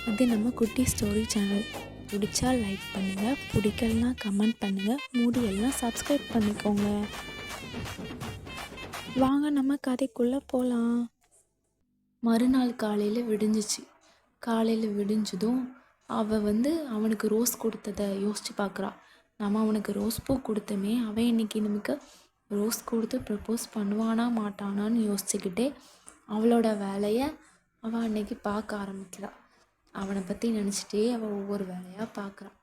இது நம்ம குட்டி ஸ்டோரி சேனல். பிடிச்சா லைக் பண்ணுங்கள், பிடிக்கலனா கமெண்ட் பண்ணுங்கள், முடியலைனா சப்ஸ்கிரைப் பண்ணிக்கோங்க. வாங்க நம்ம கதைக்குள்ளே போகலாம். மறுநாள் காலையில் விடிஞ்சிச்சு. காலையில் விடிஞ்சதும் அவனுக்கு ரோஸ் கொடுத்ததை யோசித்து பார்க்குறா. நம்ம அவனுக்கு ரோஸ் பூ கொடுத்தோமே, அவன் இன்னைக்கு நமக்கு ரோஸ் கொடுத்து ப்ரப்போஸ் பண்ணுவானா மாட்டானான்னு யோசிச்சுக்கிட்டே அவளோட வேலையை அவள் அன்னைக்கு பார்க்க ஆரம்பிக்கிறாள். அவனை பற்றி நினச்சிட்டே அவள் ஒவ்வொரு வேலையாக பார்க்குறான்.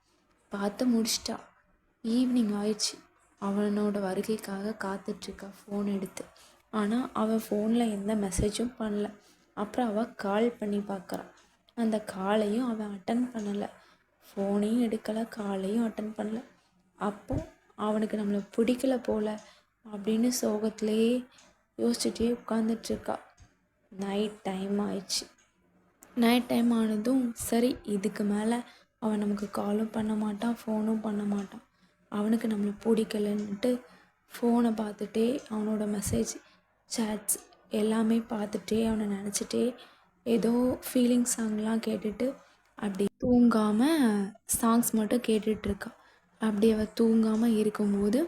பார்த்து முடிச்சிட்டா. ஈவினிங் ஆயிடுச்சு. அவனோட வருகைக்காக காத்துட்ருக்கா ஃபோன் எடுத்து. ஆனால் அவன் ஃபோனில் எந்த மெசேஜும் பண்ணல. அப்புறம் அவள் கால் பண்ணி பார்க்குறான். அந்த காலையும் அவன் அட்டன் பண்ணலை. ஃபோனையும் எடுக்கலை, காலையும் அட்டன் பண்ணலை. அப்போ அவனுக்கு நம்மளை பிடிக்கல போல அப்படின்னு சோகத்திலேயே யோசிச்சுட்டே உட்காந்துட்ருக்கா. நைட் டைம் ஆயிடுச்சு. நைட் டைம் ஆனதும் சரி, இதுக்கு மேலே அவன் நமக்கு காலும் பண்ண மாட்டான், ஃபோனும் பண்ண மாட்டான். அவனுக்கு நம்மளை பிடிக்கலன்னுட்டு ஃபோனை பார்த்துட்டே அவனோட மெசேஜ் சேட்ஸ் எல்லாமே பார்த்துட்டே அவனை நினச்சிட்டே ஏதோ ஃபீலிங் சாங்லாம் கேட்டுட்டு அப்படி தூங்காமல் சாங்ஸ் மட்டும் கேட்டுட்ருக்கா. அப்படி அவள் தூங்காமல் இருக்கும்போது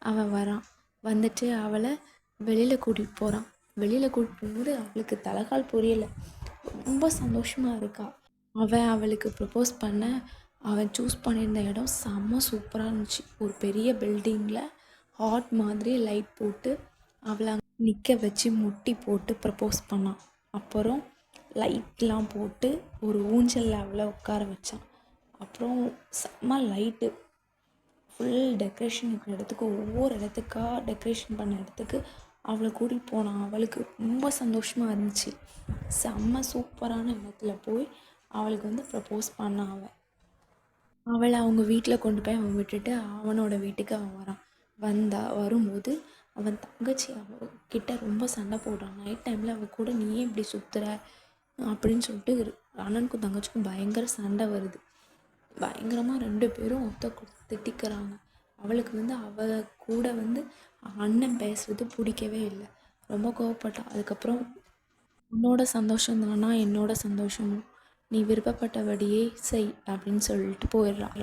அவன் வரான். வந்துட்டு அவளை வெளியில் கூட்டிகிட்டு போகிறான். வெளியில் கூட்டிகிட்டு போகும்போது அவளுக்கு தலைகால் புரியலை. ரொம்ப சந்தோஷமாக இருக்கா. அவளுக்கு ப்ரப்போஸ் பண்ண அவன் சூஸ் பண்ணியிருந்த இடம் செம்ம சூப்பராக இருந்துச்சு. ஒரு பெரிய பில்டிங்கில் ஹார்ட் மாதிரி லைட் போட்டு அவளை நிற்க வச்சு முட்டி போட்டு ப்ரப்போஸ் பண்ணான். அப்புறம் லைட்லாம் போட்டு ஒரு ஊஞ்சலில் அவளை உட்கார வச்சான். அப்புறம் செம்ம லைட்டு ஃபுல் டெக்கரேஷன் இருக்கிற இடத்துக்கு, ஒவ்வொரு இடத்துக்கா டெக்கரேஷன் பண்ண இடத்துக்கு அவளை கூட்டிகிட்டு போனான். அவளுக்கு ரொம்ப சந்தோஷமாக இருந்துச்சு. செம்ம சூப்பரான இடத்துல போய் அவளுக்கு ப்ரப்போஸ் பண்ணான். அவளை அவங்க வீட்டில் கொண்டு போய் அவன் விட்டுட்டு அவனோட வீட்டுக்கு அவன் வரான். வரும்போது அவன் தங்கச்சி அவகிட்ட ரொம்ப சண்டை போடுறான். நைட் டைமில் அவள் கூட நீ ஏன் இப்படி சுற்றுற அப்படின்னு சொல்லிட்டு அண்ணனுக்கும் தங்கச்சிக்கும் பயங்கர சண்டை வருது. பயங்கரமாக 2 பேரும் திட்டிக்கிறாங்க. அவளுக்கு அவள் கூட அண்ணன் பேசுறது பிடிக்கவே இல்லை. ரொம்ப கோவப்பட்டா. அதுக்கப்புறம் உன்னோட சந்தோஷம் தானா என்னோட சந்தோஷமும், நீ விருப்பப்பட்டபடியே செய் அப்படின்னு சொல்லிட்டு போயிடுறான்.